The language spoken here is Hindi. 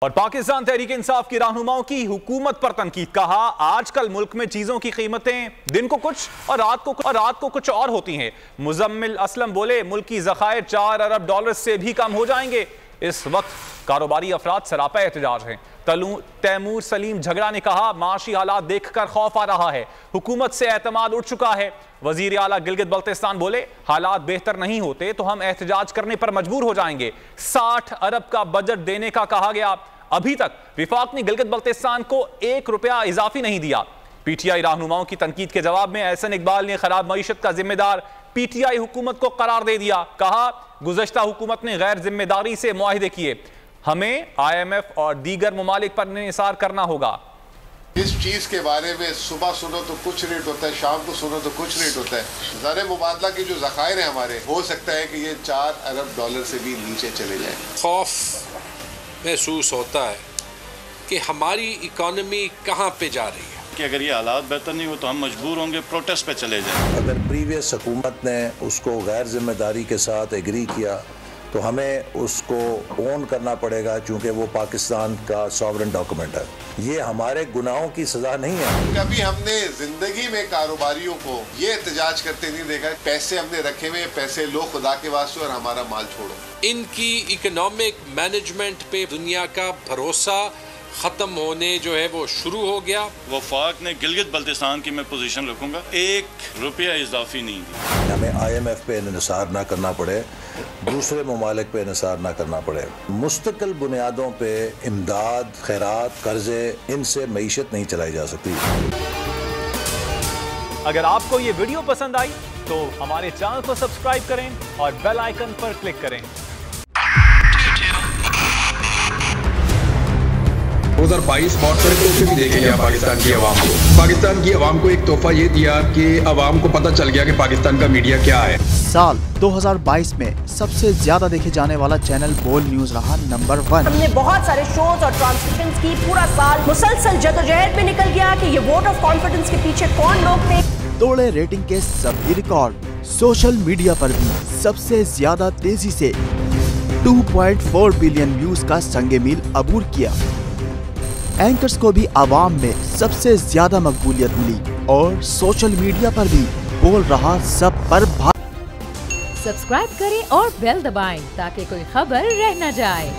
और पाकिस्तान तहरीक इंसाफ की रहनुमाओं की हुकूमत पर तनकीद। कहा आजकल मुल्क में चीजों की कीमतें दिन को कुछ और रात को कुछ और होती हैं। मुजम्मिल असलम बोले मुल्क की ज़खायर 4 अरब डॉलर से भी कम हो जाएंगे। इस वक्त कारोबारी अफराद सरापा एहतजाज हैं। तैमूर सलीम झगड़ा ने कहा माशी हालात देखकर खौफ आ रहा है, हुकूमत से एतमाद उठ चुका है। वजीर आला गिलगित बल्तिस्तान बोले हालात बेहतर नहीं होते तो हम एहतजाज करने पर मजबूर हो जाएंगे। 60 अरब का बजट देने का कहा गया, अभी तक विफाक ने गिलगित बल्तिस्तान को 1 रुपया इजाफी नहीं दिया। पीटीआई रहनुमाओं की तनकीद के जवाब में एहसन इकबाल ने खराब मईशत का जिम्मेदार पीटीआई हुकूमत को करार दे दिया। कहा गुज़श्ता हुकूमत ने गैर जिम्मेदारी से मुआहिदे किए, हमें IMF और दीगर ममालिक पर निसार करना होगा। इस चीज़ के बारे में सुबह सुनो तो कुछ रेट होता है, शाम को सुनो तो कुछ रेट होता है। ज़र मुबादला की जो ज़खायर हैं हमारे, हो सकता है कि ये 4 अरब डॉलर से भी नीचे चले जाए। खौफ महसूस होता है कि हमारी इकॉनमी कहाँ पे जा रही है, कि अगर ये हालात बेहतर नहीं हो तो हम मजबूर होंगे प्रोटेस्ट पे चले जाएं। अगर प्रीवियस हुकूमत ने उसको गैर जिम्मेदारी के साथ एग्री किया तो हमें उसको ओन करना पड़ेगा, चूंकि वो पाकिस्तान का सॉवरेन डॉक्यूमेंट है। ये हमारे गुनाहों की सजा नहीं है। कभी हमने जिंदगी में कारोबारियों को ये एहतजाज करते नहीं देखा पैसे हमने रखे हुए, पैसे लो खुदा के वास्ते और हमारा माल छोड़ो। इनकी इकोनॉमिक मैनेजमेंट पे दुनिया का भरोसा खत्म होने जो है वो शुरू हो गया। वफाक ने गिलगित बल्तिस्तान की मैं पोजीशन रखूंगा, 1 रुपया इजाफी नहीं दी। हमें IMF पे निसार ना करना पड़े, दूसरे ममालिक पे निसार ना करना पड़े। मुस्तकिल बुनियादों पे इमदाद, खैरात, कर्जे, इनसे मईशत नहीं चलाई जा सकती। अगर आपको ये वीडियो पसंद आई तो हमारे चैनल को सब्सक्राइब करें और बेल आइकन पर क्लिक करें। 2022 बहुत सारे तोहफे भी देखे गया पाकिस्तान की आवाम को। पाकिस्तान की आवाम को एक तोहफा ये दिया कि आवाम को पता चल गया कि पाकिस्तान का मीडिया क्या है। साल 2022 में सबसे ज्यादा देखे जाने वाला चैनल बोल न्यूज रहा नंबर 1। हमने बहुत सारे शोज और ट्रांसमिशंस की, पूरा साल मुसलसल जदोजहद में निकल गया कि ये वोट ऑफ कॉन्फिडेंस के पीछे कौन लोग थे। तोड़े रेटिंग के सभी रिकॉर्ड। सोशल मीडिया पर भी सबसे ज्यादा तेजी से 2.4 बिलियन व्यूज का संगे मील अबूर किया। एंकर्स को भी आवाम में सबसे ज्यादा मकबूलियत मिली और सोशल मीडिया पर भी बोल रहा सब पर सब्सक्राइब करें और बेल दबाएं ताकि कोई खबर रह न जाए।